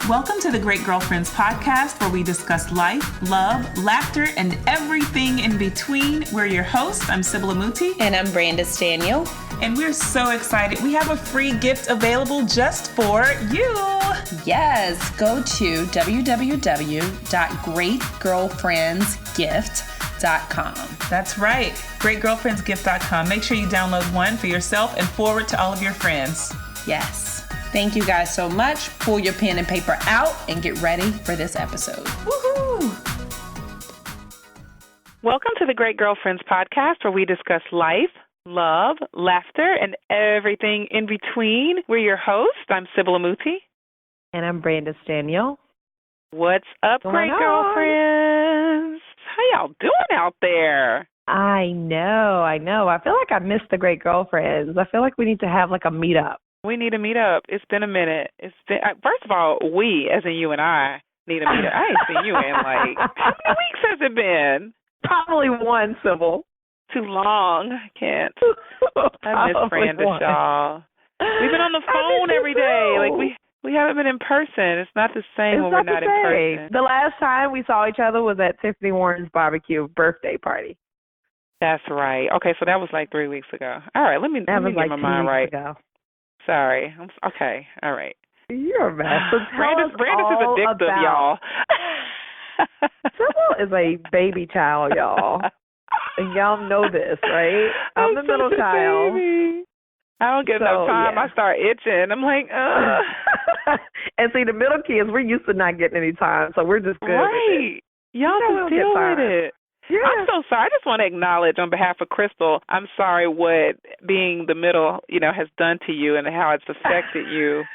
Welcome to the Great Girlfriends podcast, where we discuss life, love, laughter, and everything in between. We're your hosts. I'm Sybil Amuti. And I'm Brandis Daniel. And we're so excited. We have a free gift available just for you. Yes, go to www.greatgirlfriendsgift.com. That's right, greatgirlfriendsgift.com. Make sure you download one for yourself and forward to all of your friends. Yes. Thank you guys so much. Pull your pen and paper out and get ready for this episode. Woohoo! Welcome to the Great Girlfriends podcast, where we discuss life, love, laughter, and everything in between. We're your hosts. I'm Sybil Amuti. And I'm Brandis Daniel. What's up, Great Girlfriends? How y'all doing out there? I know. I feel like I missed the Great Girlfriends. I feel like we need to have like a meetup. We need a meetup. It's been a minute. First of all, we, as in you and I, need a meetup. I ain't seen you in like, how many weeks has it been? Probably one, Sybil. Too long. I can't. I miss Brandis, y'all. We've been on the phone every day. Like we haven't been in person. It's not the same when we're not in person. The last time we saw each other was at Tiffany Warren's barbecue birthday party. That's right. Okay, so that was like 3 weeks ago. All right, let me get my mind right. Ago. Sorry. Okay. All right. You're a mess. So Brandis is addictive, y'all. Sybil is a baby child, y'all. And y'all know this, right? I'm the middle child. Baby. I don't get enough time. Yeah. I start itching. I'm like, ugh. And see, the middle kids, we're used to not getting any time, so we're just good with it. Y'all just deal with it. Yeah. I'm so sorry. I just want to acknowledge on behalf of Crystal, I'm sorry what being the middle, has done to you and how it's affected you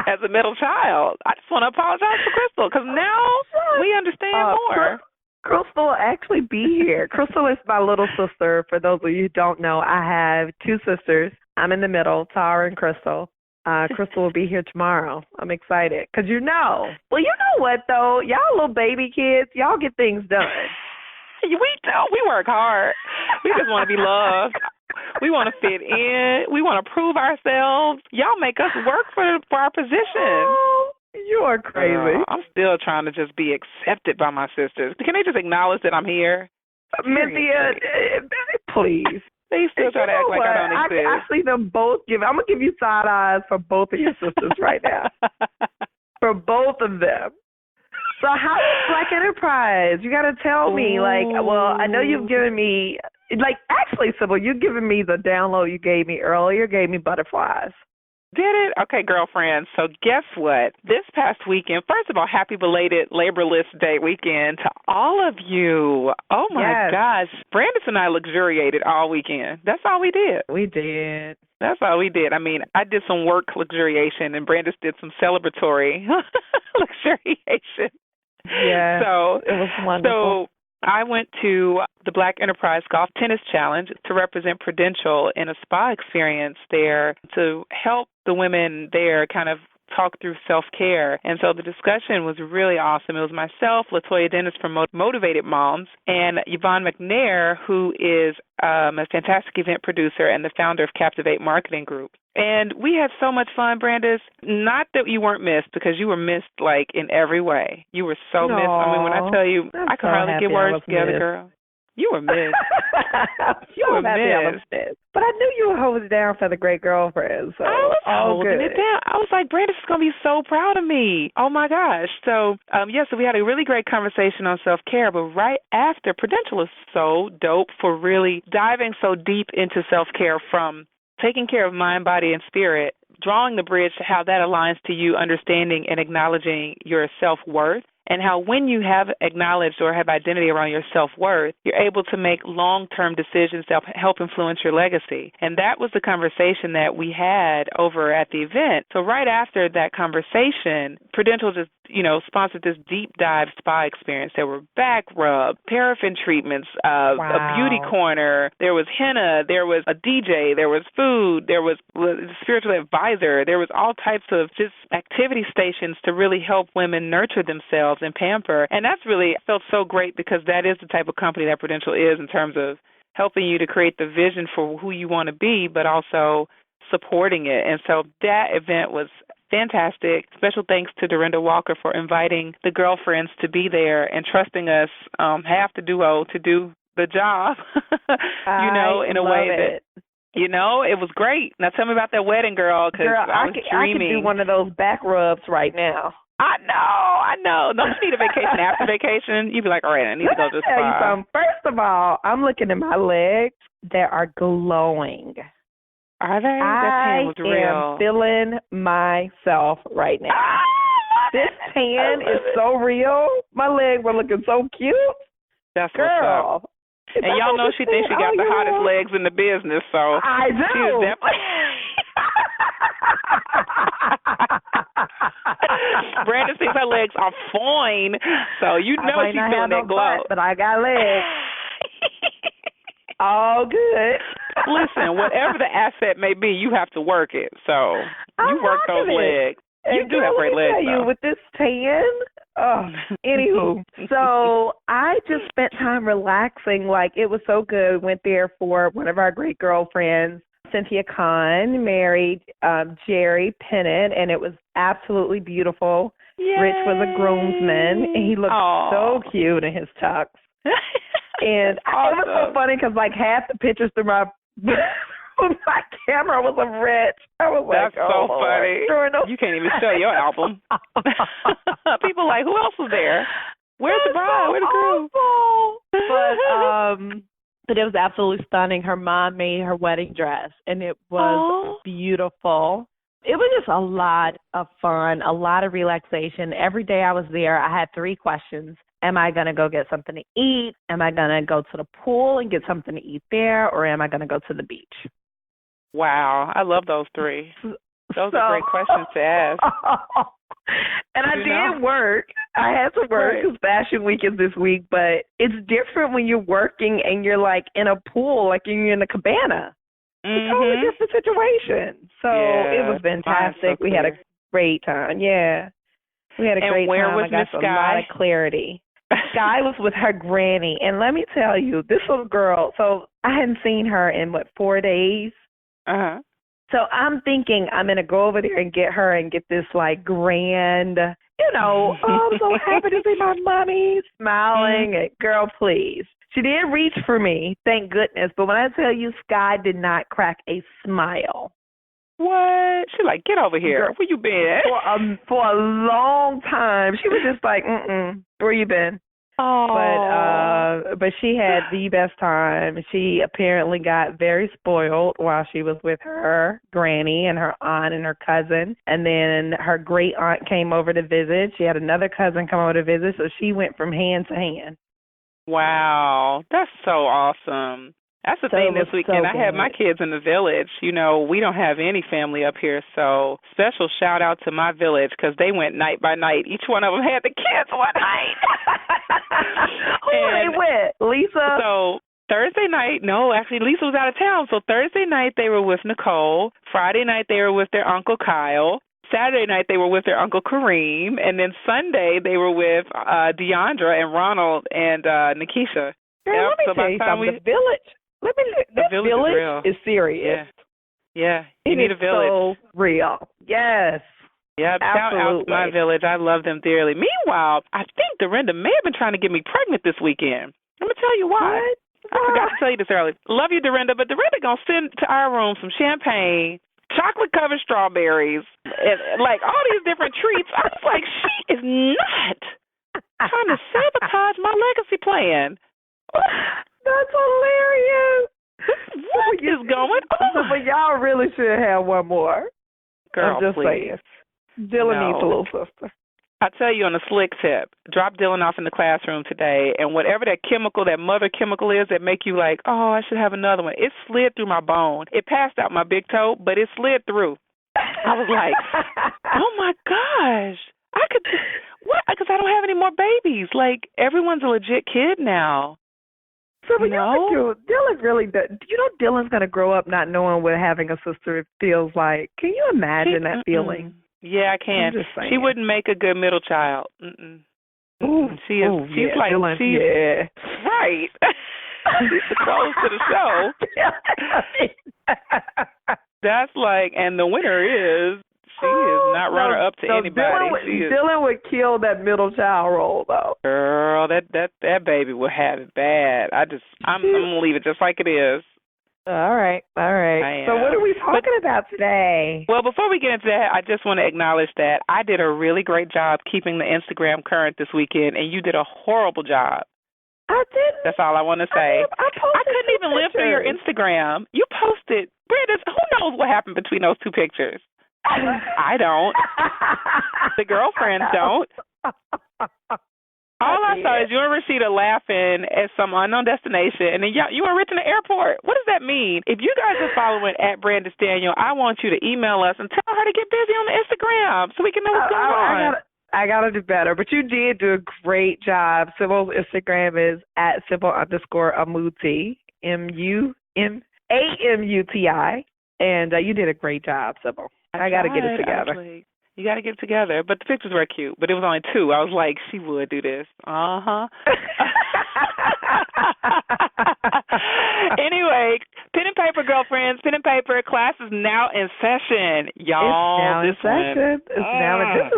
as a middle child. I just want to apologize to Crystal because now we understand more. Crystal will actually be here. Crystal is my little sister. For those of you who don't know, I have two sisters. I'm in the middle, Tara and Crystal. Crystal will be here tomorrow. I'm excited. Because you know what, though? Y'all little baby kids, y'all get things done. We do. We work hard. We just want to be loved. We want to fit in. We want to prove ourselves. Y'all make us work for our position. Oh, you are crazy. I'm still trying to just be accepted by my sisters. Can they just acknowledge that I'm here? Minthia, please. They still try to act like I don't exist. I see them both I'm going to give you side eyes for both of your sisters right now. For both of them. So how is Black Enterprise? You got to tell me. I know you've given me, actually, Sybil, you've given me the download you gave me earlier, gave me butterflies. Did it? Okay, girlfriends. So guess what? This past weekend, first of all, happy belated Laborless Day weekend to all of you. Oh, my gosh. Brandis and I luxuriated all weekend. That's all we did. We did. That's all we did. I mean, I did some work luxuriation, and Brandis did some celebratory luxuriation. Yeah, so it was wonderful. So I went to the Black Enterprise Golf Tennis Challenge to represent Prudential in a spa experience there to help the women there kind of talk through self-care. And so the discussion was really awesome. It was myself, LaToya Dennis from Motivated Moms, and Yvonne McNair, who is a fantastic event producer and the founder of Captivate Marketing Group. And we had so much fun, Brandis. Not that you weren't missed, because you were missed, in every way. You were so missed. I mean, when I tell you, I can hardly get words together, girl. You were missed. You were missed. But I knew you were holding it down for the Great Girlfriends. So I was holding it down. I was like, Brandis is going to be so proud of me. Oh, my gosh. So, so we had a really great conversation on self-care. But right after, Prudential is so dope for really diving so deep into self-care, from taking care of mind, body, and spirit, drawing the bridge to how that aligns to you understanding and acknowledging your self-worth, and how when you have acknowledged or have identity around your self-worth, you're able to make long-term decisions that help influence your legacy. And that was the conversation that we had over at the event. So right after that conversation, Prudential just, sponsored this deep dive spa experience. There were back rub, paraffin treatments, a beauty corner, there was henna, there was a DJ, there was food, there was a spiritual advisor, there was all types of just activity stations to really help women nurture themselves and pamper. And that's really felt so great, because that is the type of company that Prudential is, in terms of helping you to create the vision for who you want to be, but also supporting it. And so that event was fantastic. Special thanks to Dorinda Walker for inviting the girlfriends to be there and trusting us, half the duo, to do the job, in a way that, it was great. Now tell me about that wedding, girl, because I was dreaming. I could do one of those back rubs right now. I know. Don't you need a vacation after vacation? You'd be like, all right, I need to go to the Tell you spa. something. First of all, I'm looking at my legs. They are glowing. Are they? That tan was real. I am feeling myself right now. This tan is so real. My legs were looking so cute. That's Girl. what's up. And y'all know she thinks she got the hottest legs in the business, so I do. She was definitely Brandon thinks her legs are fine, so she's feeling that glow. Butt, but I got legs. All good. Listen, whatever the asset may be, you have to work it. So you work those legs. You do have great legs, though. You with this tan. Oh, anywho, so I just spent time relaxing. Like, it was so good. Went there for one of our great girlfriends, Cynthia Kahn, married Jerry Pennant, and it was absolutely beautiful. Yay. Rich was a groomsman, and he looked so cute in his tux. And awesome. It was so funny because, like, half the pictures through my my camera was of Rich. I was like, that's so funny. You can't even show your album. People like, who else was there? Where's the bride? Where's the groom? But it was absolutely stunning. Her mom made her wedding dress, and it was beautiful. It was just a lot of fun, a lot of relaxation. Every day I was there, I had 3 questions. Am I going to go get something to eat? Am I going to go to the pool and get something to eat there? Or am I going to go to the beach? Wow. I love those 3. Those are great questions to ask. And I did work. I had to work because Fashion Week is this week. But it's different when you're working and you're, like, in a pool, like you're in a cabana. It's a totally different situation. So it was fantastic. We had a great time. Yeah. We had a great time. I got a lot of clarity. Sky was with her granny. And let me tell you, this little girl, so I hadn't seen her in, 4 days? Uh-huh. So I'm thinking I'm going to go over there and get her and get this, like, grand, oh, I'm so happy to see my mommy smiling. And, girl, please. She did reach for me, thank goodness. But when I tell you, Sky did not crack a smile. What? She like, get over here. Girl, where you been? For a long time. She was just like, where you been? Oh. But she had the best time. She apparently got very spoiled while she was with her granny and her aunt and her cousin. And then her great aunt came over to visit. She had another cousin come over to visit, so she went from hand to hand. Wow. That's so awesome. That's the thing this weekend. I had my kids in the village. We don't have any family up here, so special shout out to my village because they went night by night. Each one of them had the kids one night. Who were they with? Lisa? So Thursday night, no, actually Lisa was out of town. So Thursday night they were with Nicole. Friday night they were with their Uncle Kyle. Saturday night they were with their Uncle Kareem. And then Sunday they were with Deandra and Ronald and Nikisha. Girl, let me tell you something. The village. The village is serious. Yeah. You need a village. So real. Yes. Yeah, shout out to my village. I love them dearly. Meanwhile, I think Dorinda may have been trying to get me pregnant this weekend. I'm going to tell you why. What? I forgot to tell you this earlier. Love you, Dorinda, but Dorinda going to send to our room some champagne, chocolate-covered strawberries, and like all these different treats. I was like, she is not trying to sabotage my legacy plan. That's hilarious. What is going on? But y'all really should have one more. Girl, I'm just please. saying. Dylan needs a little sister. I tell you on a slick tip, drop Dylan off in the classroom today, and whatever that chemical, that mother chemical is that make you like, oh, I should have another one, it slid through my bone. It passed out my big toe, but it slid through. I was like, oh, my gosh. What? Because I don't have any more babies. Like, everyone's a legit kid now. So, but Dylan really does. Dylan's going to grow up not knowing what having a sister feels like. Can you imagine that feeling? Yeah, I can. She wouldn't make a good middle child. Ooh, she's like, Dylan, right. She's the close to the show. That's like, and the winner is She is not runner up to anybody. Dylan would kill that middle child role, though. Girl, that baby will have it bad. I'm gonna leave it just like it is. All right. So what are we talking about today? Well, before we get into that, I just want to acknowledge that I did a really great job keeping the Instagram current this weekend, and you did a horrible job. I didn't. That's all I want to say. I couldn't even live through your Instagram. You posted, Brandon, who knows what happened between those two pictures? I don't. The girlfriends don't. All I saw is you and Rashida laughing at some unknown destination, and then you and Rich in the airport. What does that mean? If you guys are following at Brandis Daniel, I want you to email us and tell her to get busy on the Instagram so we can know what's going on. I got to do better, but you did do a great job. Sibyl's Instagram is at @Sibyl_Amuti, AMUTI, and you did a great job, Sibyl. I got to get it together. Actually. You got to get it together. But the pictures were cute, but it was only 2. I was like, she would do this. Anyway, pen and paper, girlfriends, pen and paper. Class is now in session, y'all. It's now in session. This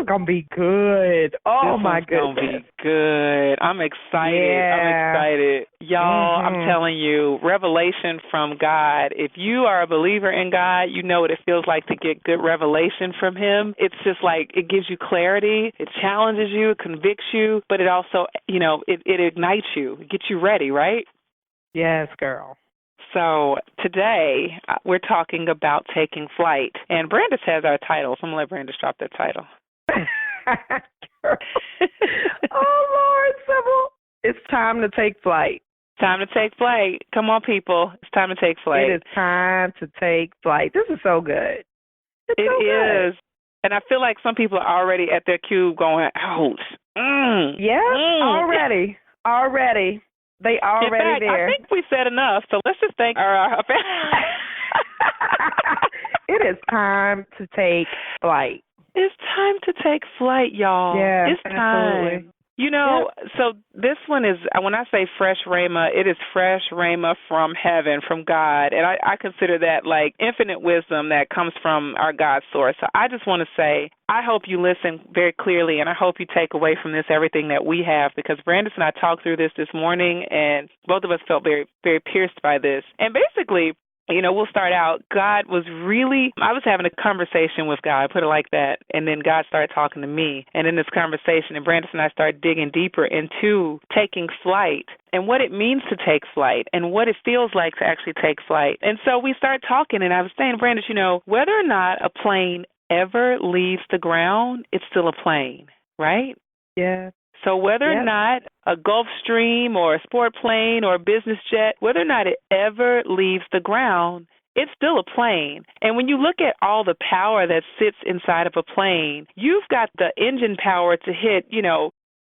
is going to be good. Oh, my goodness. This is going to be good. I'm excited. Yeah. I'm excited. Y'all, I'm telling you, revelation from God. If you are a believer in God, you know what it feels like to get good revelation from him. It's just like it gives you clarity, it challenges you, it convicts you, but it also, it ignites you, it gets you ready, right? Yes, girl. So today we're talking about taking flight, and Brandis has our title, so I'm going to let Brandis drop that title. Oh, Lord, Sybil. It's time to take flight. Time to take flight. Come on, people. It's time to take flight. It is time to take flight. This is so good. It is. And I feel like some people are already at their cube going, ouch. Already. They already there. I think we said enough, so let's just thank our It is time to take flight. It's time to take flight, y'all. Yeah, it's time. Absolutely. So this one is, when I say fresh Rhema, it is fresh Rhema from heaven, from God. And I consider that like infinite wisdom that comes from our God source. So I just want to say, I hope you listen very clearly, and I hope you take away from this everything that we have, because Brandis and I talked through this morning, and both of us felt very, very pierced by this. And basically, we'll start out. I was having a conversation with God, put it like that, and then God started talking to me. And in this conversation, and Brandis and I started digging deeper into taking flight and what it means to take flight and what it feels like to actually take flight. And so we started talking, and I was saying, Brandis, whether or not a plane ever leaves the ground, it's still a plane, right? Yeah. So whether or not a Gulfstream or a sport plane or a business jet, whether or not it ever leaves the ground, it's still a plane. And when you look at all the power that sits inside of a plane, you've got the engine power to hit,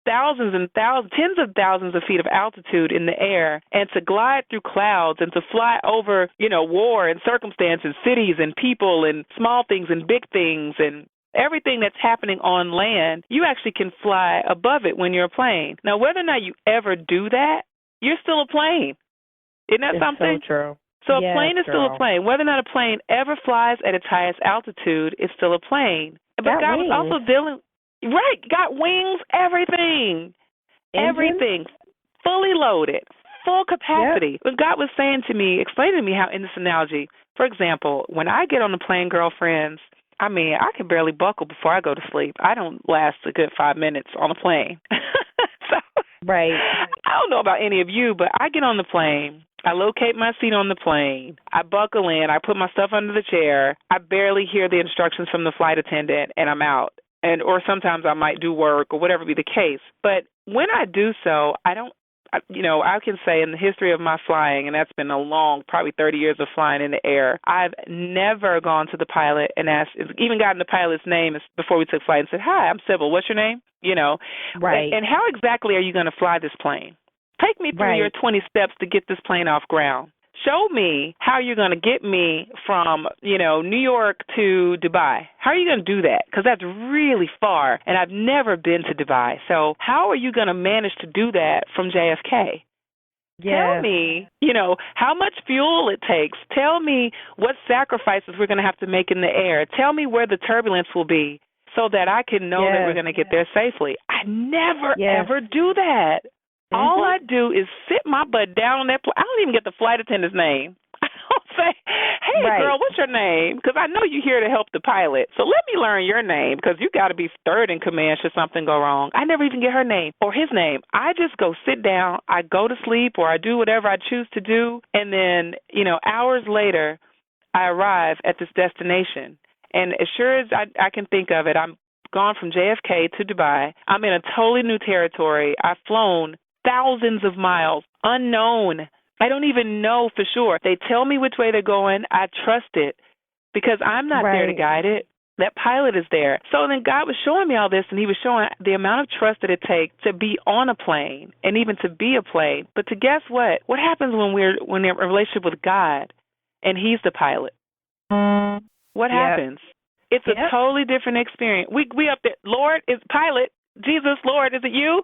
thousands and thousands, tens of thousands of feet of altitude in the air, and to glide through clouds and to fly over, war and circumstances, cities and people and small things and big things and everything that's happening on land, you actually can fly above it when you're a plane. Now, whether or not you ever do that, you're still a plane. Isn't that something? So true. So a plane is still a plane. Whether or not a plane ever flies at its highest altitude, it's still a plane. But God was also got wings, everything. Everything. Fully loaded, full capacity. But God was saying to me, explaining to me how in this analogy, for example, when I get on the plane, girlfriends, I can barely buckle before I go to sleep. I don't last a good 5 minutes on a plane. Right. I don't know about any of you, but I get on the plane. I locate my seat on the plane. I buckle in. I put my stuff under the chair. I barely hear the instructions from the flight attendant, and I'm out. Or sometimes I might do work or whatever be the case. But when I do so, I can say in the history of my flying, and that's been a long, probably 30 years of flying in the air, I've never gone to the pilot and even gotten the pilot's name before we took flight and said, "Hi, I'm Sybil. What's your name?" Right. And how exactly are you going to fly this plane? Take me through your 20 steps to get this plane off ground. Show me how you're going to get me from, New York to Dubai. How are you going to do that? Because that's really far, and I've never been to Dubai. So how are you going to manage to do that from JFK? Tell Yes. me, how much fuel it takes. Tell me what sacrifices we're going to have to make in the air. Tell me where the turbulence will be so that I can know that we're going to get there safely. I never, ever do that. All I do is sit my butt down on that I don't even get the flight attendant's name. I don't say, hey, girl, what's your name? Because I know you're here to help the pilot. So let me learn your name because you got to be third in command should something go wrong. I never even get her name or his name. I just go sit down. I go to sleep or I do whatever I choose to do. And then, hours later, I arrive at this destination. And as sure as I can think of it, I'm gone from JFK to Dubai. I'm in a totally new territory. I've flown thousands of miles, unknown. I don't even know for sure. They tell me which way they're going. I trust it because I'm not there to guide it. That pilot is there. So then God was showing me all this, and he was showing the amount of trust that it takes to be on a plane and even to be a plane. But to guess what? What happens when we're in a relationship with God and he's the pilot? What happens? It's a totally different experience. We up there. Lord is pilot. Jesus, Lord, is it you?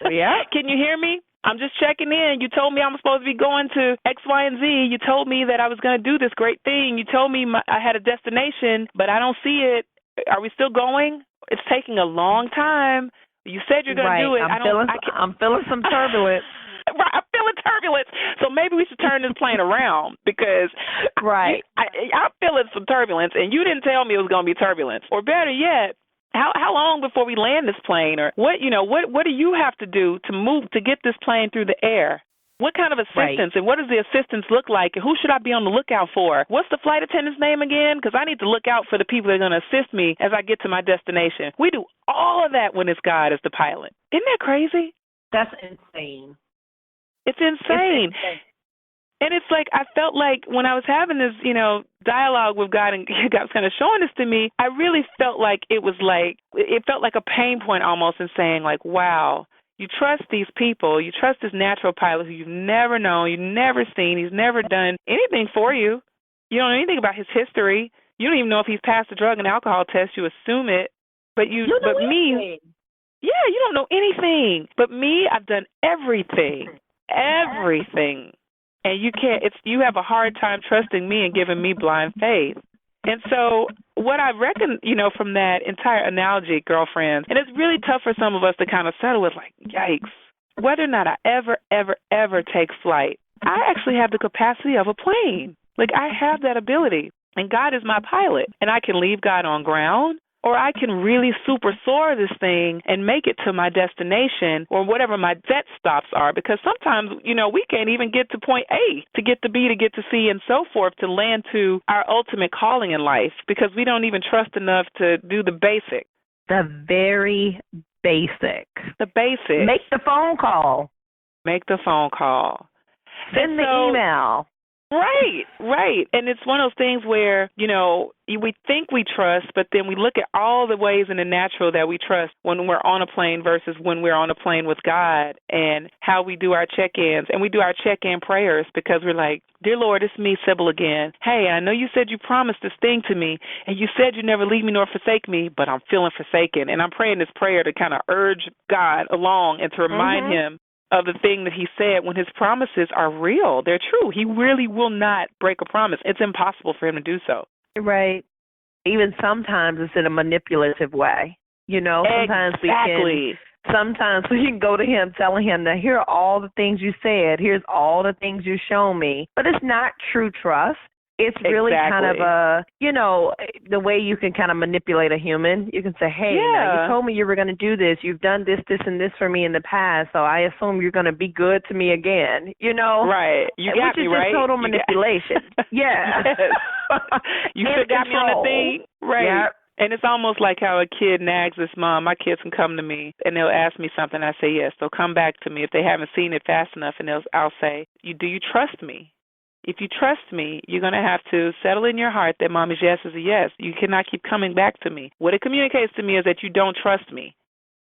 Can you hear me? I'm just checking in. You told me I'm supposed to be going to X, Y, and Z. You told me that I was going to do this great thing. You told me I had a destination, but I don't see it. Are we still going? It's taking a long time. You said you're going to do it. I'm feeling some turbulence. I'm feeling turbulence. So maybe we should turn this plane around because I'm feeling some turbulence, and you didn't tell me it was going to be turbulence. Or better yet, how long before we land this plane, or what do you have to do to move to get this plane through the air? What kind of assistance and what does the assistance look like? And who should I be on the lookout for? What's the flight attendant's name again? Because I need to look out for the people that are going to assist me as I get to my destination. We do all of that when it's God as the pilot. Isn't that crazy? That's insane. It's insane. And it's like I felt like when I was having this, dialogue with God and God was kind of showing this to me, I really felt like it felt like a pain point almost in saying like, wow, you trust these people, you trust this natural pilot who you've never known, you've never seen, he's never done anything for you. You don't know anything about his history. You don't even know if he's passed a drug and alcohol test. You assume it. But you don't know anything. But me, I've done everything. And you have a hard time trusting me and giving me blind faith. And so what I reckon, from that entire analogy, girlfriends, and it's really tough for some of us to kind of settle with like, yikes, whether or not I ever take flight, I actually have the capacity of a plane. Like I have that ability and God is my pilot and I can leave God on ground. Or I can really super soar this thing and make it to my destination or whatever my jet stops are. Because sometimes, we can't even get to point A to get to B to get to C and so forth to land to our ultimate calling in life because we don't even trust enough to do the basic. The very basic. The basic. Make the phone call. Send the email. Right. And it's one of those things where, we think we trust, but then we look at all the ways in the natural that we trust when we're on a plane versus when we're on a plane with God and how we do our check-ins. And we do our check-in prayers because we're like, dear Lord, it's me, Sybil, again. Hey, I know you said you promised this thing to me, and you said you never leave me nor forsake me, but I'm feeling forsaken. And I'm praying this prayer to kind of urge God along and to remind him of the thing that he said when his promises are real. They're true. He really will not break a promise. It's impossible for him to do so. Right. Even sometimes it's in a manipulative way. Sometimes sometimes we can go to him telling him that here are all the things you said. Here's all the things you shown me. But it's not true trust. It's really kind of the way you can kind of manipulate a human. You can say, hey, now you told me you were going to do this. You've done this, this, and this for me in the past, so I assume you're going to be good to me again, Right. You got me, right? Which is just total manipulation. Yeah. You should have got me on the thing. Right. Yep. And it's almost like how a kid nags his mom. My kids can come to me, and they'll ask me something. I say yes. They'll come back to me if they haven't seen it fast enough, and I'll say, do you trust me? If you trust me, you're going to have to settle in your heart that Mommy's yes is a yes. You cannot keep coming back to me. What it communicates to me is that you don't trust me,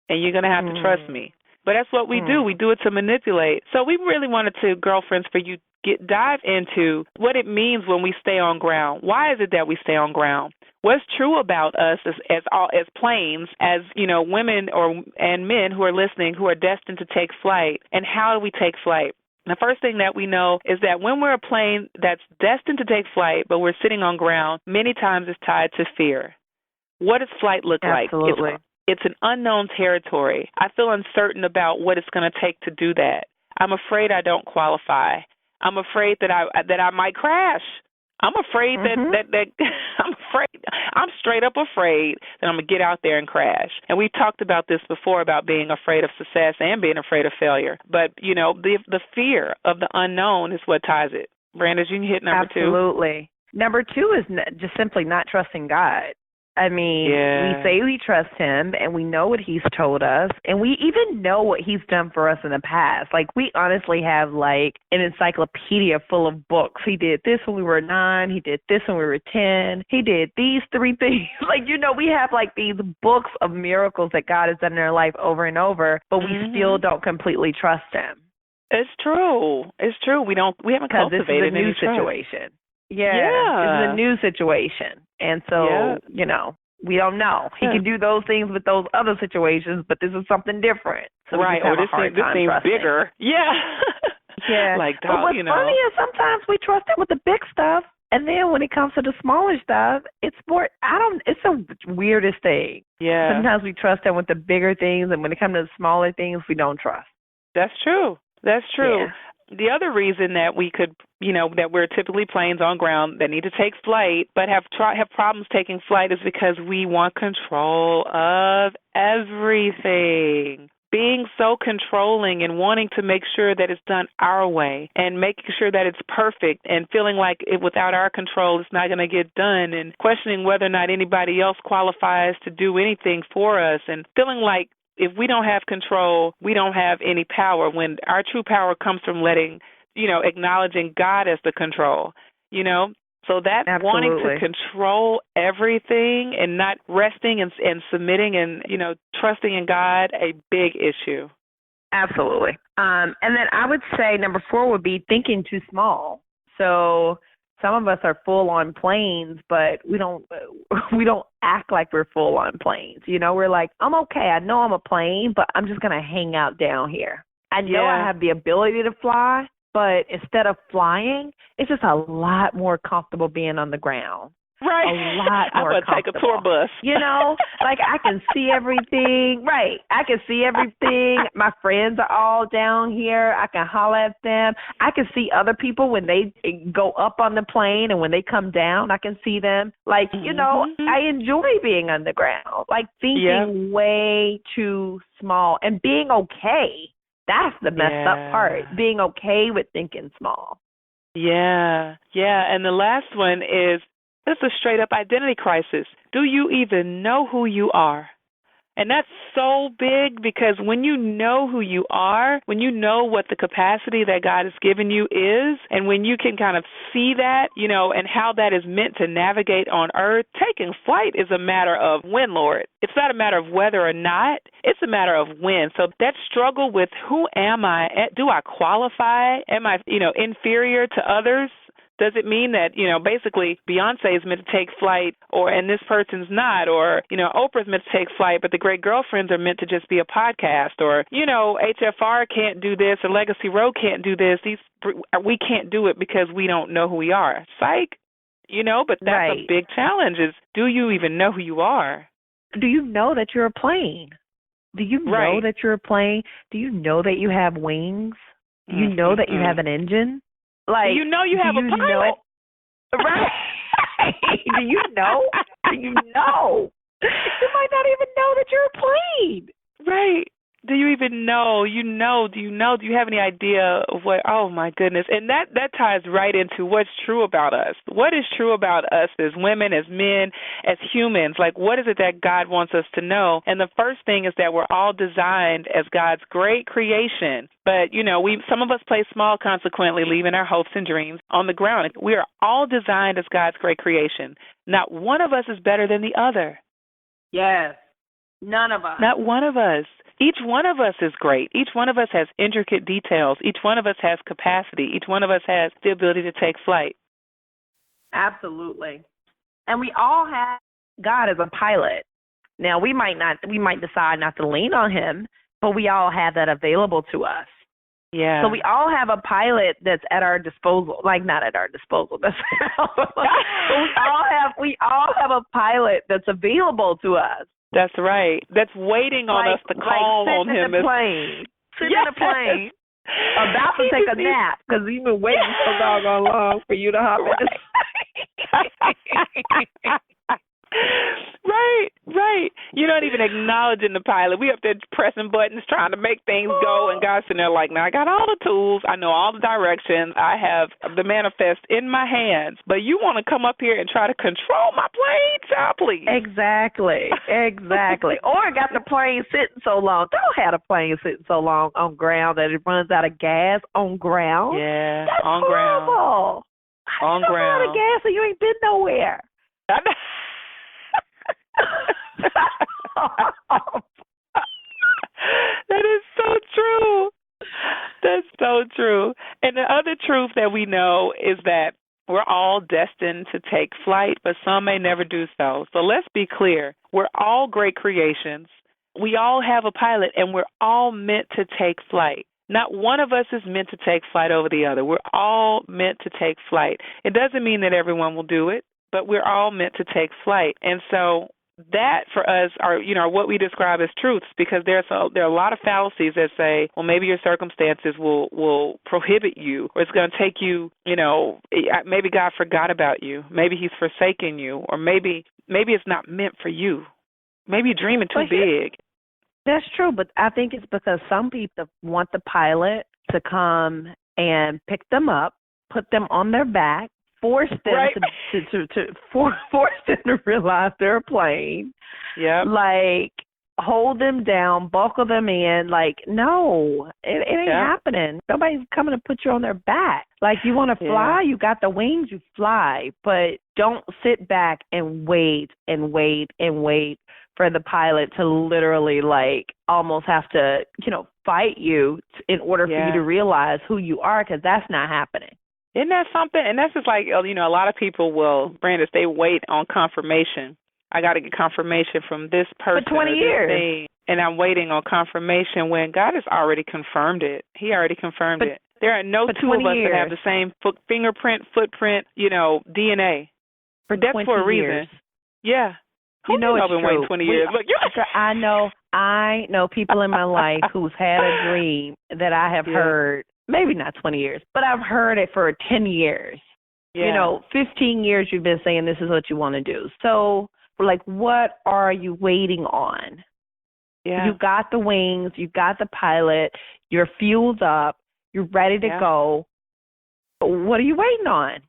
and you're going to have to trust me. But that's what we do. We do it to manipulate. So we really wanted to, girlfriends, for you dive into what it means when we stay on ground. Why is it that we stay on ground? What's true about us as planes, as women and men who are listening, who are destined to take flight, and how do we take flight? The first thing that we know is that when we're a plane that's destined to take flight, but we're sitting on ground, many times it's tied to fear. What does flight look Absolutely. like? It's an unknown territory. I feel uncertain about what it's going to take to do that. I'm afraid I don't qualify. I'm afraid that I might crash. I'm afraid that I'm afraid. I'm straight up afraid that I'm going to get out there and crash. And we've talked about this before, about being afraid of success and being afraid of failure. But, the fear of the unknown is what ties it. Brandis, you can hit number two. Absolutely. Number two is just simply not trusting God. I mean, we say we trust him, and we know what he's told us, and we even know what he's done for us in the past. Like, we honestly have, like, an encyclopedia full of books. He did this when we were 9. He did this when we were 10. He did these 3 things. Like, we have, like, these books of miracles that God has done in our life over and over, but we still don't completely trust him. It's true. It's true. We haven't cultivated any trust. This is a new situation. Yeah, it's a new situation. And so, we don't know. He can do those things with those other situations, but this is something different. So right, or this seems bigger. Yeah. Yeah. But what's funny is sometimes we trust him with the big stuff, and then when it comes to the smaller stuff, it's the weirdest thing. Yeah. Sometimes we trust him with the bigger things, and when it comes to the smaller things, we don't trust. That's true. That's true. Yeah. The other reason that we could, that we're typically planes on ground that need to take flight but have problems taking flight is because we want control of everything. Being so controlling and wanting to make sure that it's done our way and making sure that it's perfect and feeling like without our control it's not going to get done, and questioning whether or not anybody else qualifies to do anything for us, and feeling like if we don't have control, we don't have any power, when our true power comes from acknowledging God as the control, So that Absolutely. Wanting to control everything and not resting and submitting and, trusting in God, a big issue. Absolutely. And then I would say number 4 would be thinking too small. So some of us are full on planes, but we don't act like we're full on planes. We're like, I'm okay. I know I'm a plane, but I'm just going to hang out down here. I know I have the ability to fly, but instead of flying, it's just a lot more comfortable being on the ground. Right. A lot more comfortable. Take a tour bus. Like I can see everything. Right. I can see everything. My friends are all down here. I can holler at them. I can see other people when they go up on the plane, and when they come down, I can see them. Like, I enjoy being on the ground. Like thinking way too small and being okay. That's the messed up part. Being okay with thinking small. Yeah. Yeah. And the last one is, it's a straight-up identity crisis. Do you even know who you are? And that's so big, because when you know who you are, when you know what the capacity that God has given you is, and when you can kind of see that, and how that is meant to navigate on earth, taking flight is a matter of when, Lord. It's not a matter of whether or not. It's a matter of when. So that struggle with who am I? Do I qualify? Am I, inferior to others? Does it mean that, basically Beyonce is meant to take flight and this person's not, or, Oprah's meant to take flight, but the Great Girlfriends are meant to just be a podcast, or, HFR can't do this, or Legacy Road can't do this. We can't do it because we don't know who we are. Psych, but that's a big challenge is, do you even know who you are? Do you know that you're a plane? Do you know that you're a plane? Do you know that you have wings? Do you know that you have an engine? Like, you have a pilot. Right. Do you know? Do you know? You might not even know that you're a plane. Right. Do you even know? Do you know? Do you have any idea of what? Oh, my goodness. And that ties right into what's true about us. What is true about us as women, as men, as humans? Like, what is it that God wants us to know? And the first thing is that we're all designed as God's great creation. But, some of us play small, consequently, leaving our hopes and dreams on the ground. We are all designed as God's great creation. Not one of us is better than the other. Yes. None of us. Not one of us. Each one of us is great. Each one of us has intricate details. Each one of us has capacity. Each one of us has the ability to take flight. Absolutely. And we all have God as a pilot. Now, we might decide not to lean on him, but we all have that available to us. Yeah. So we all have a pilot that's at our disposal. Like, not at our disposal. That's but we all have a pilot that's available to us. That's right. That's waiting on us to call on him. Sitting in the plane. About to take a nap because you've been waiting so doggone long for you to hop in the Right. You're not even acknowledging the pilot. We up there pressing buttons, trying to make things go, and God's sitting there like, now I got all the tools, I know all the directions, I have the manifest in my hands, but you want to come up here and try to control my plane, child, please. Exactly. Or got the plane sitting so long. Don't have the plane sitting so long on ground that it runs out of gas on ground. Yeah, that's on horrible. Ground. On ground. Out of gas and you ain't been nowhere. That is so true. That's so true. And the other truth that we know is that we're all destined to take flight, but some may never do so. So let's be clear. We're all great creations. We all have a pilot, and we're all meant to take flight. Not one of us is meant to take flight over the other. We're all meant to take flight. It doesn't mean that everyone will do it, but we're all meant to take flight. And so that for us are, what we describe as truths, because there are a lot of fallacies that say, well, maybe your circumstances will prohibit you, or it's going to take you, maybe God forgot about you, maybe he's forsaken you, or maybe it's not meant for you. Maybe you're dreaming too big. That's true, but I think it's because some people want the pilot to come and pick them up, put them on their back, force them force them to realize they're a plane. Yeah. Like, hold them down, buckle them in. Like, no, it ain't happening. Nobody's coming to put you on their back. Like, you want to fly, you got the wings, you fly. But don't sit back and wait for the pilot to literally, like, almost have to, fight you in order for you to realize who you are, because that's not happening. Isn't that something? And that's just like, a lot of people will, Brandis, they wait on confirmation. I got to get confirmation from this person. For 20 years. Thing, and I'm waiting on confirmation when God has already confirmed it. He already confirmed it. There are no two of us that have the same fingerprint, footprint, DNA. That's for a reason. Yeah. You know it's been true. Waiting 20 years. Look, I know people in my life who's had a dream that I have heard. Maybe not 20 years, but I've heard it for 10 years. Yeah. 15 years you've been saying this is what you want to do. So, like, what are you waiting on? Yeah. You got the wings, you got the pilot, you're fueled up, you're ready to go. What are you waiting on?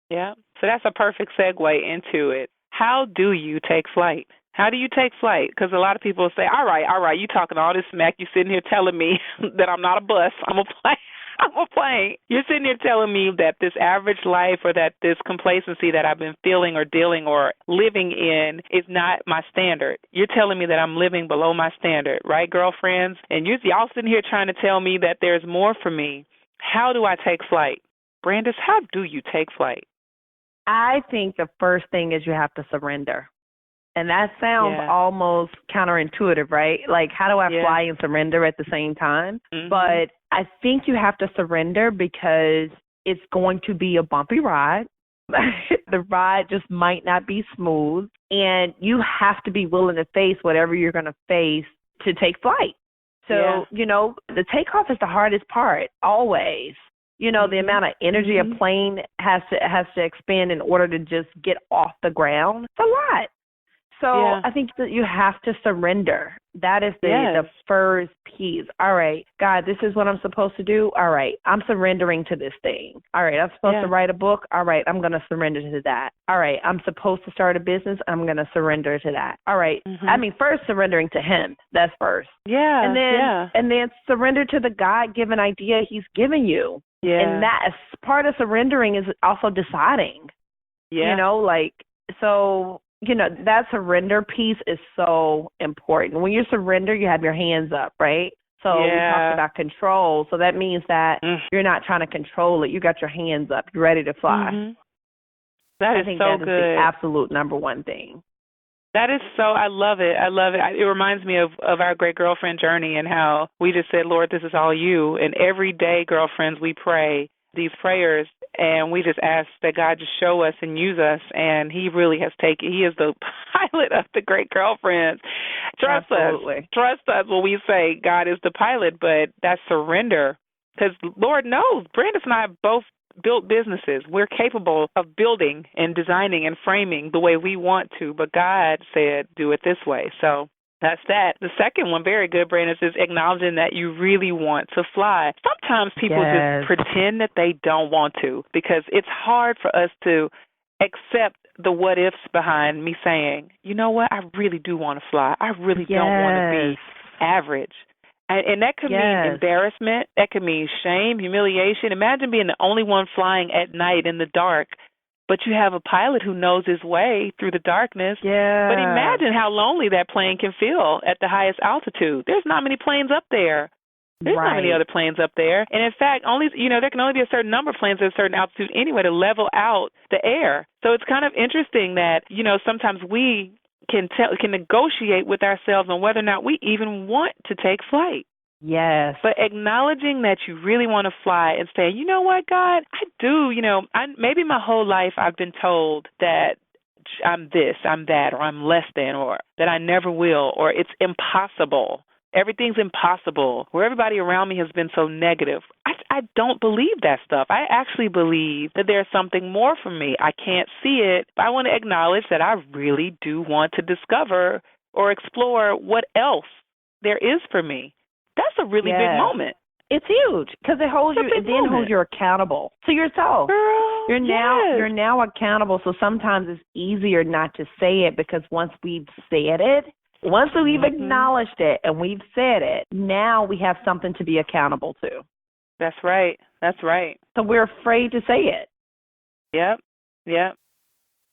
Yeah. So that's a perfect segue into it. How do you take flight? How do you take flight? Because a lot of people say, all right, you talking all this smack. You sitting here telling me that I'm not a bus. I'm a plane. I'm a plane. You're sitting here telling me that this average life or that this complacency that I've been feeling or dealing or living in is not my standard. You're telling me that I'm living below my standard, right, girlfriends? And y'all sitting here trying to tell me that there's more for me. How do I take flight? Brandis, how do you take flight? I think the first thing is you have to surrender. And that sounds almost counterintuitive, right? Like, how do I fly and surrender at the same time? Mm-hmm. But I think you have to surrender because it's going to be a bumpy ride. The ride just might not be smooth. And you have to be willing to face whatever you're going to face to take flight. So, the takeoff is the hardest part, always. The amount of energy a plane has to expend in order to just get off the ground, it's a lot. So I think that you have to surrender. That is the first piece. All right, God, this is what I'm supposed to do. All right, I'm surrendering to this thing. All right, I'm supposed to write a book. All right, I'm going to surrender to that. All right, I'm supposed to start a business. I'm going to surrender to that. All right, first surrendering to Him. That's first. Yeah. And then surrender to the God-given idea He's given you. Yeah. And that part of surrendering is also deciding. Yeah. That surrender piece is so important. When you surrender, you have your hands up, right? So we talked about control. So that means that you're not trying to control it. You got your hands up. You're ready to fly. I think so that is good. the absolute number one thing. That is so, I love it. I love it. It reminds me of our great girlfriend journey and how we just said, Lord, this is all you. And every day, girlfriends, we pray these prayers and we just ask that God just show us and use us. And he really has he is the pilot of the great girlfriends. Trust Absolutely. us. Trust us when we say God is the pilot, but that's surrender. Because Lord knows, Brandis and I both built businesses. We're capable of building and designing and framing the way we want to, but God said, do it this way. So that's that. The second one, very good, Brandon, is acknowledging that you really want to fly. Sometimes people just pretend that they don't want to because it's hard for us to accept the what ifs behind me saying, you know what, I really do want to fly. I really don't want to be average. And that could mean embarrassment. That could mean shame, humiliation. Imagine being the only one flying at night in the dark, but you have a pilot who knows his way through the darkness. Yeah. But imagine how lonely that plane can feel at the highest altitude. There's not many planes up there. There's not many other planes up there. And in fact, there can only be a certain number of planes at a certain altitude anyway to level out the air. So it's kind of interesting that, sometimes we can negotiate with ourselves on whether or not we even want to take flight. Yes. But acknowledging that you really want to fly and saying, you know what, God, I do. Maybe my whole life I've been told that I'm this, I'm that, or I'm less than, or that I never will, or it's impossible. Everything's impossible, where everybody around me has been so negative. I don't believe that stuff. I actually believe that there's something more for me. I can't see it. But I want to acknowledge that I really do want to discover or explore what else there is for me. That's a really big moment. It's huge because it holds you. It then holds you accountable to yourself. Girl, you're now accountable. So sometimes it's easier not to say it because once we've said it, once we've acknowledged it and we've said it, now we have something to be accountable to. That's right. That's right. So we're afraid to say it. Yep.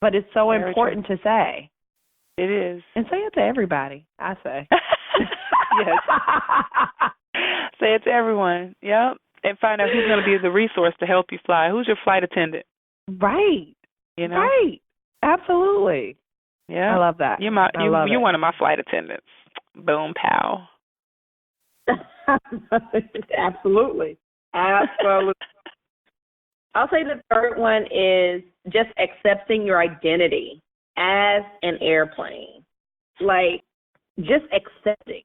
But it's so important to say. It is. And say it to everybody, I say. Yes. Say it to everyone. Yep. And find out who's going to be the resource to help you fly. Who's your flight attendant? Right. Right. Absolutely. Yeah. I love that. You're one of my flight attendants. Boom, pow. Absolutely. Absolutely. I'll say the third one is just accepting your identity as an airplane. Like, just accepting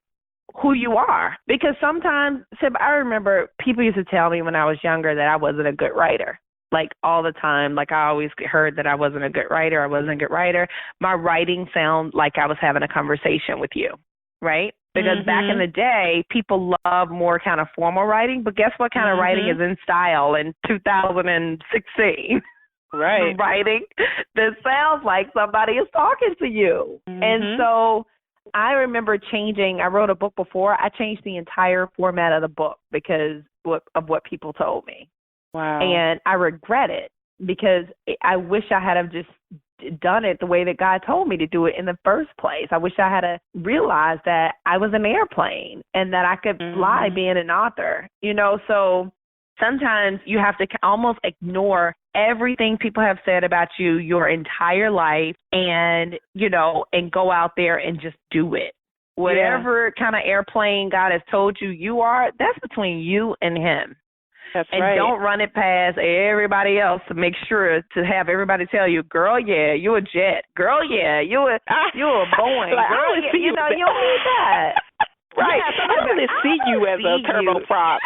who you are. Because sometimes, Sib, I remember people used to tell me when I was younger that I wasn't a good writer. Like, all the time. Like, I always heard that I wasn't a good writer. My writing sounded like I was having a conversation with you, right? Because back in the day, people love more kind of formal writing. But guess what kind of writing is in style in 2016? Right. Writing that sounds like somebody is talking to you. And so I remember I wrote a book before. I changed the entire format of the book because of what people told me. Wow. And I regret it because I wish I had have just done it the way that God told me to do it in the first place. I wish I had realized that I was an airplane and that I could fly being an author, so sometimes you have to almost ignore everything people have said about you your entire life and go out there and just do it. Whatever kind of airplane God has told you are, that's between you and him. That's and right. Don't run it past everybody else to make sure to have everybody tell you, girl, yeah, you a jet. Girl, yeah, you a Boeing. Like, girl, yeah, you don't need that. Right. Yeah, I don't really see you as a turboprop.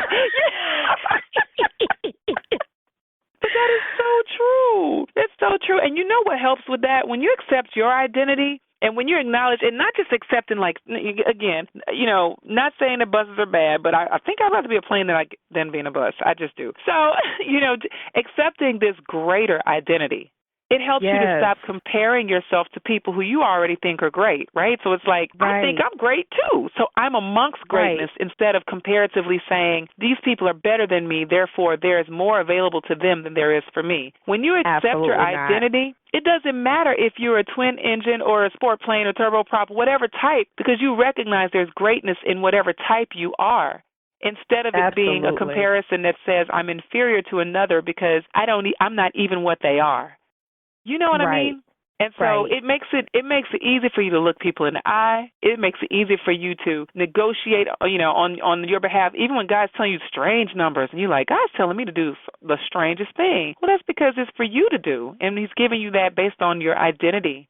But that is so true. That's so true. And you know what helps with that? When you accept your identity, and when you acknowledge, and not just accepting, like, again, not saying that buses are bad, but I think I'd rather be a plane than being a bus. I just do. So, accepting this greater identity, it helps you to stop comparing yourself to people who you already think are great, right? So it's like, I think I'm great too. So I'm amongst greatness instead of comparatively saying, these people are better than me, therefore there is more available to them than there is for me. When you accept your identity, it doesn't matter if you're a twin engine or a sport plane or turboprop, whatever type, because you recognize there's greatness in whatever type you are. Instead of it being a comparison that says I'm inferior to another because I'm not even what they are. You know what I mean? And so Right. it makes it easy for you to look people in the eye. It makes it easy for you to negotiate, on your behalf, even when God's telling you strange numbers and you're like, God's telling me to do the strangest thing. Well, that's because it's for you to do, and He's giving you that based on your identity.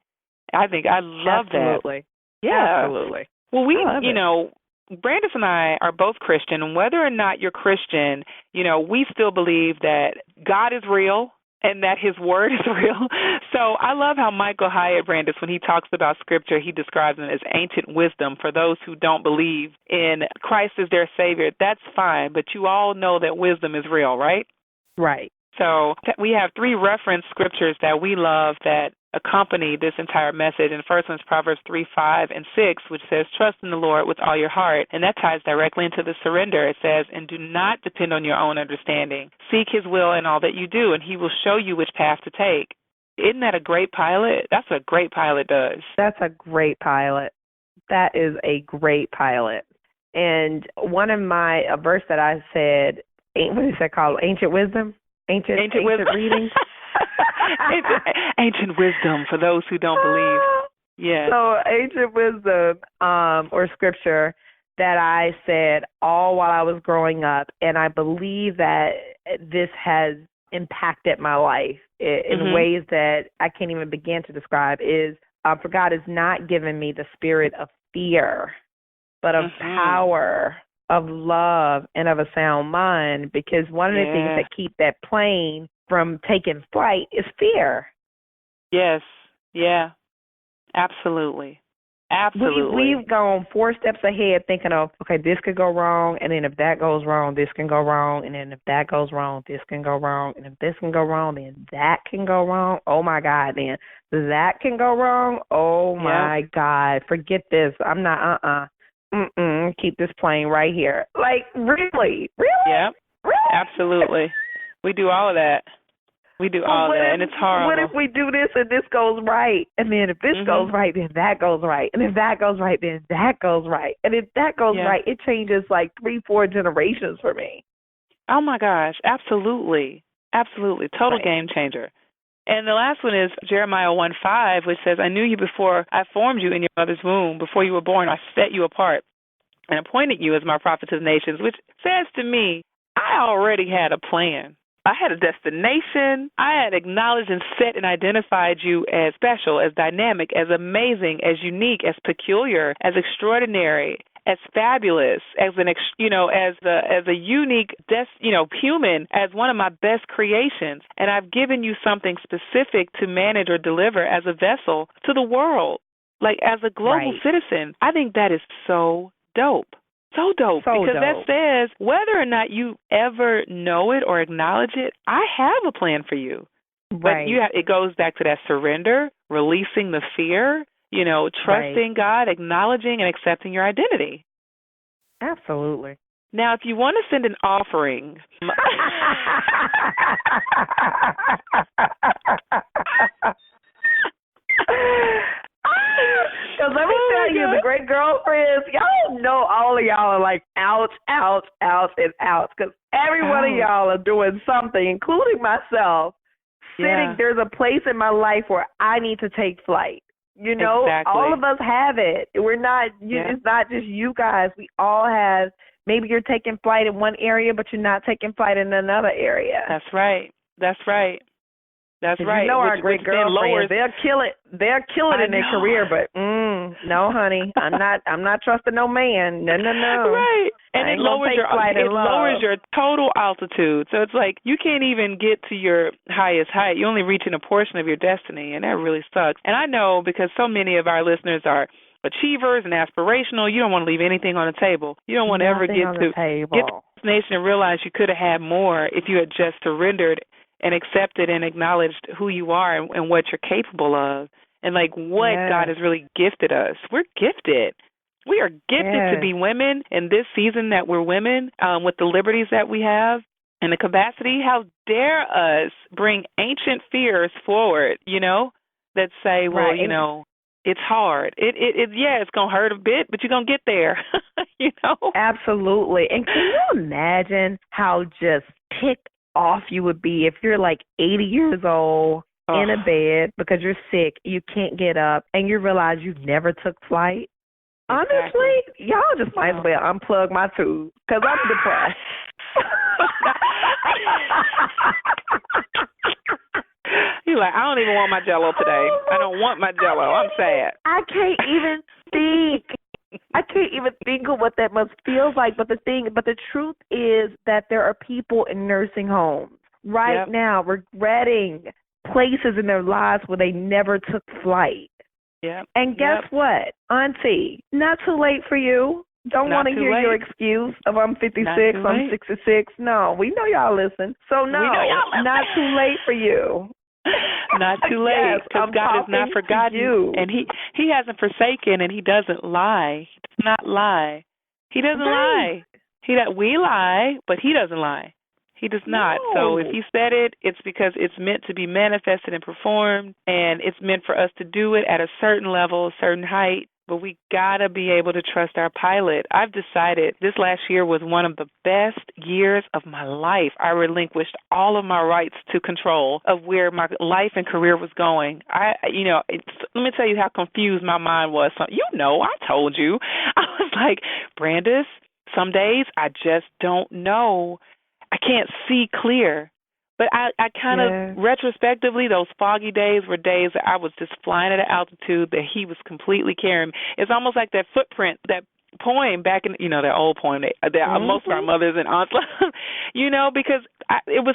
I love that. Absolutely. Yeah. Absolutely. Well, we, I love it. Brandis and I are both Christian, and whether or not you're Christian, we still believe that God is real and that His Word is real. So I love how Michael Hyatt, Brandis, when he talks about Scripture, he describes it as ancient wisdom for those who don't believe in Christ as their Savior. That's fine, but you all know that wisdom is real, right? Right. So we have 3 reference scriptures that we love that accompany this entire message. And the first one is Proverbs 3:5-6, which says, trust in the Lord with all your heart. And that ties directly into the surrender. It says, and do not depend on your own understanding. Seek His will in all that you do, and He will show you which path to take. Isn't that a great pilot? That's what a great pilot does. That's a great pilot. That is a great pilot. And one of a verse that I said, what is that called? Ancient wisdom? Ancient wisdom. Readings? Ancient wisdom for those who don't believe. Yeah. So ancient wisdom or scripture that I said all while I was growing up, and I believe that this has impacted my life in ways that I can't even begin to describe, is for God has not given me the spirit of fear, but of power, of love, and of a sound mind, because one of the things that keep that plane from taking flight is fear. Yes. Yeah. Absolutely. Absolutely. We've gone 4 steps ahead thinking of, okay, this could go wrong, and then if that goes wrong, this can go wrong, and then if that goes wrong, this can go wrong, and if this can go wrong, then that can go wrong. Oh, my God, then that can go wrong. Oh, my God, forget this. I'm not, keep this plane right here. Like, really? Yeah, really? Absolutely. We do all of that. We do all of that, and it's horrible. What if we do this and this goes right? And then if this goes right, then that goes right. And if that goes right, then that goes right. And if that goes right, it changes like 3-4 generations for me. Oh, my gosh. Absolutely. Absolutely. Total game changer. And the last one is Jeremiah 1:5, which says, I knew you before I formed you in your mother's womb. Before you were born, I set you apart and appointed you as my prophet to the nations, which says to me, I already had a plan. I had a destination. I had acknowledged and set and identified you as special, as dynamic, as amazing, as unique, as peculiar, as extraordinary, as fabulous, as as a unique, human, as one of my best creations. And I've given you something specific to manage or deliver as a vessel to the world, like as a global citizen. I think that is so dope. So dope, because that says whether or not you ever know it or acknowledge it, I have a plan for you. But it goes back to that surrender, releasing the fear, trusting God, acknowledging and accepting your identity. Absolutely. Now, if you want to send an offering, because let me tell you, the great girlfriends, y'all know all of y'all are like, ouch, ouch, ouch, and ouch. Because every one of y'all are doing something, including myself, sitting, there's a place in my life where I need to take flight. All of us have it. We're not, it's not just you guys. We all have, maybe you're taking flight in one area, but you're not taking flight in another area. That's right. That's right. That's right. Our great girlfriends, they'll kill it. They'll kill it in their career, but no, honey, I'm not trusting no man. No. Right. And it lowers your total altitude. So it's like you can't even get to your highest height. You're only reaching a portion of your destiny, and that really sucks. And I know because so many of our listeners are achievers and aspirational, you don't want to leave anything on the table. You don't want to ever get to destination and realize you could have had more if you had just surrendered and accepted and acknowledged who you are and what you're capable of, and like what God has really gifted us. We're gifted. We are gifted to be women in this season that we're women, with the liberties that we have and the capacity. How dare us bring ancient fears forward, that say, well, it's hard. It's going to hurt a bit, but you're going to get there, Absolutely. And can you imagine how just ticked off you would be if you're like 80 years old in a bed because you're sick, you can't get up, and you realize you never took flight. Exactly. Honestly, y'all just might as well unplug my tube because I'm depressed. You're like, I don't even want my Jell-O today. I don't want my Jell-O. I'm sad. I can't even think. I can't even think of what that must feel like. But the truth is that there are people in nursing homes right now regretting places in their lives where they never took flight. Yep. And guess what, Auntie? Not too late for you. Don't want to hear your excuse of I'm 56, I'm 66. No, we know y'all listen. So no, not too late for you. Not too late, because God has not forgotten you. And he hasn't forsaken, and he doesn't lie. He does not lie. He doesn't lie. We lie, but he doesn't lie. He does not. So if he said it, it's because it's meant to be manifested and performed, and it's meant for us to do it at a certain level, a certain height. But we got to be able to trust our pilot. I've decided this last year was one of the best years of my life. I relinquished all of my rights to control of where my life and career was going. Let me tell you how confused my mind was. I told you. I was like, Brandis, some days I just don't know. I can't see clear. But I kind of retrospectively, those foggy days were days that I was just flying at an altitude that he was completely carrying me. It's almost like that footprint, that poem back in, that old poem that most of our mothers and aunts love, because it was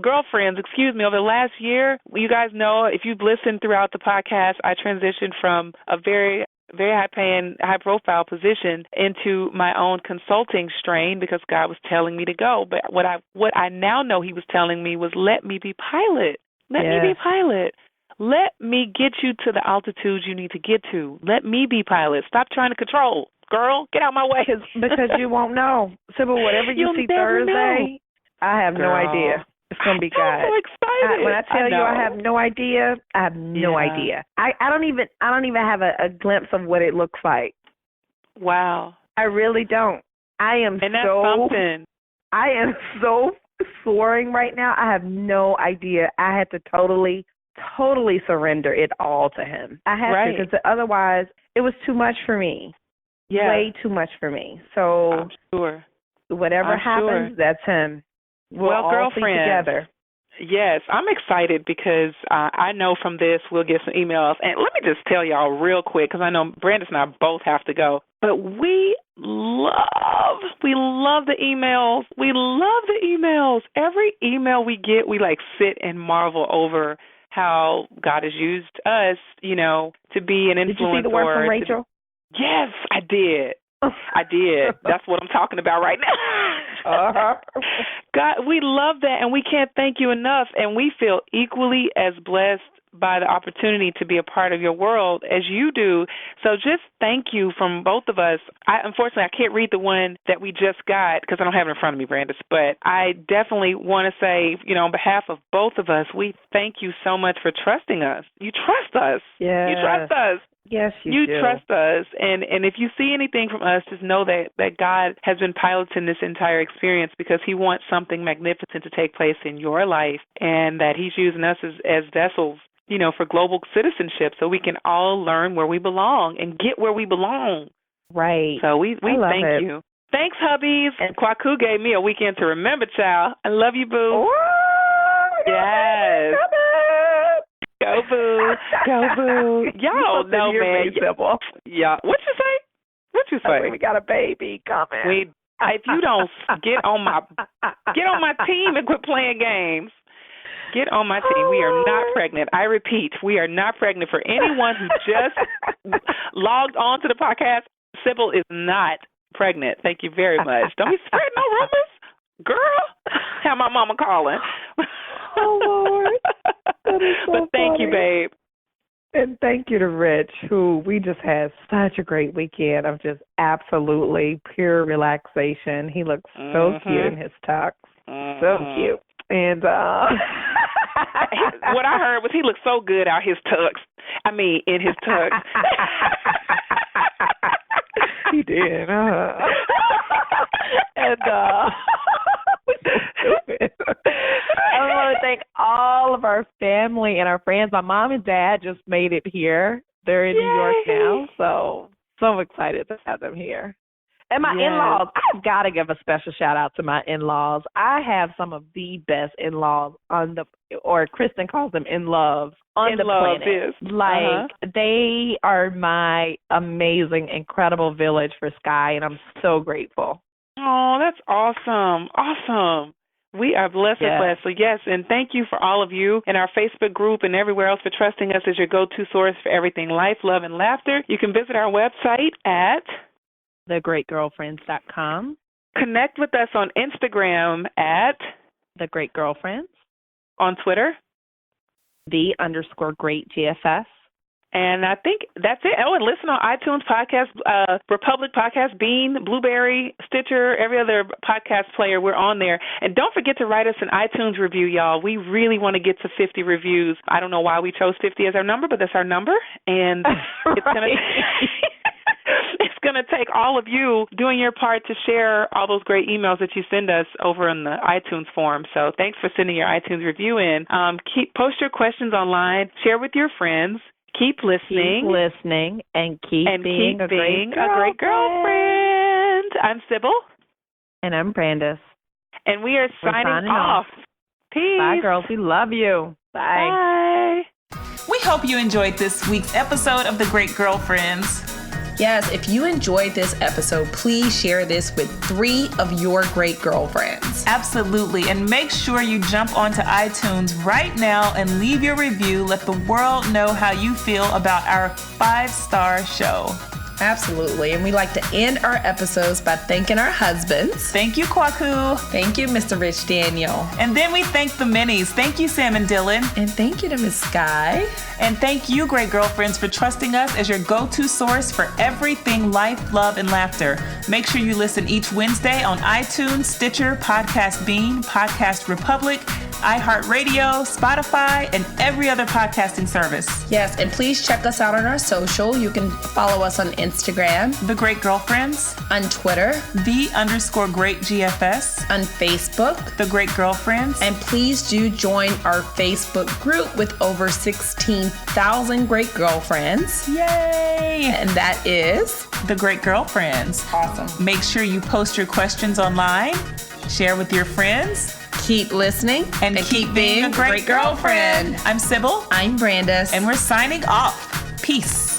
girlfriends, over the last year. You guys know, if you've listened throughout the podcast, I transitioned from a very high-paying, high-profile position into my own consulting strain because God was telling me to go. But what I now know He was telling me was, let me be pilot. Let me be pilot. Let me get you to the altitudes you need to get to. Let me be pilot. Stop trying to control. Girl, get out my way. Because you won't know. Sybil, whatever you see Thursday, I have no idea. It's going to be God. I'm so excited. When I tell you I have no idea, I have no idea. I don't even have a glimpse of what it looks like. Wow. I really don't. And that's something. I am so soaring right now. I have no idea. I had to totally surrender it all to Him. I had to, because otherwise it was too much for me. Yeah. Way too much for me. So I'm sure. Whatever happens, that's Him. We'll all girlfriend, together. Yes, I'm excited because I know from this we'll get some emails. And let me just tell y'all real quick, because I know Brandis and I both have to go. But we love the emails. We love the emails. Every email we get, we sit and marvel over how God has used us, to be an influencer. Did you see the word from Rachel? Yes, I did. I did. That's what I'm talking about right now. God, we love that, and we can't thank you enough. And we feel equally as blessed by the opportunity to be a part of your world as you do. So just thank you from both of us. Unfortunately, I can't read the one that we just got because I don't have it in front of me, Brandis. But I definitely want to say, on behalf of both of us, we thank you so much for trusting us. You trust us. Yeah. You trust us. Yes, you do. Trust us, and if you see anything from us, just know that God has been piloting this entire experience because He wants something magnificent to take place in your life, and that He's using us as vessels, for global citizenship, so we can all learn where we belong and get where we belong. Right. So we thank you. Thanks, hubbies. And Kwaku gave me a weekend to remember, child. I love you, boo. Oh, yes. Go, boo. Go, boo. Y'all know, man. Yeah. What you say? We got a baby coming. If you don't get on my team and quit playing games. Get on my team. We are not pregnant. I repeat, we are not pregnant. For anyone who just logged on to the podcast, Sybil is not pregnant. Thank you very much. Don't be spreading no rumors. Girl, have my mama calling. Oh, Lord. That is so but thank funny. you, babe. And thank you to Rich, who we just had such a great weekend of just absolutely pure relaxation. He looks so cute in his tux. So cute. And what I heard was he looked so good out his tux. In his tux. He did. And I want to thank all of our family family and our friends. My mom and dad just made it here. They're in New York now, so excited to have them here. And my in-laws, I've got to give a special shout out to my in-laws. I have some of the best in-laws or Kristen calls them in-loves on the planet. They are my amazing, incredible village for Sky, and I'm so grateful. Oh, that's awesome. Awesome. We are blessed and blessed. So, yes, and thank you for all of you in our Facebook group and everywhere else for trusting us as your go-to source for everything life, love, and laughter. You can visit our website at thegreatgirlfriends.com. Connect with us on Instagram at The Great Girlfriends. On Twitter, _greatGFS. And I think that's it. Oh, and listen on iTunes Podcast, Republic Podcast, Bean, Blueberry, Stitcher, every other podcast player. We're on there. And don't forget to write us an iTunes review, y'all. We really want to get to 50 reviews. I don't know why we chose 50 as our number, but that's our number. And it's going to take all of you doing your part to share all those great emails that you send us over in the iTunes form. So thanks for sending your iTunes review in. Post your questions online. Share with your friends. Keep listening. Keep listening and keep being a great girlfriend. I'm Sybil. And I'm Brandis. And we are signing off. Peace. Bye, girls. We love you. Bye. We hope you enjoyed this week's episode of The Great Girlfriends. Yes, if you enjoyed this episode, please share this with 3 of your great girlfriends. Absolutely. And make sure you jump onto iTunes right now and leave your review. Let the world know how you feel about our 5-star show. Absolutely. And we like to end our episodes by thanking our husbands. Thank you, Kwaku. Thank you, Mr. Rich Daniel. And then we thank the minis. Thank you, Sam and Dylan. And thank you to Miss Sky. And thank you, great girlfriends, for trusting us as your go-to source for everything life, love, and laughter. Make sure you listen each Wednesday on iTunes, Stitcher, Podcast Bean, Podcast Republic, iHeartRadio, Spotify, and every other podcasting service. Yes, and please check us out on our social. You can follow us on Instagram, The Great Girlfriends, on Twitter, _greatGFS, on Facebook, The Great Girlfriends, and please do join our Facebook group with over 16,000 great girlfriends. Yay! And that is The Great Girlfriends. Awesome. Make sure you post your questions online, share with your friends. Keep listening and keep being a great girlfriend. I'm Sybil. I'm Brandis. And we're signing off. Peace.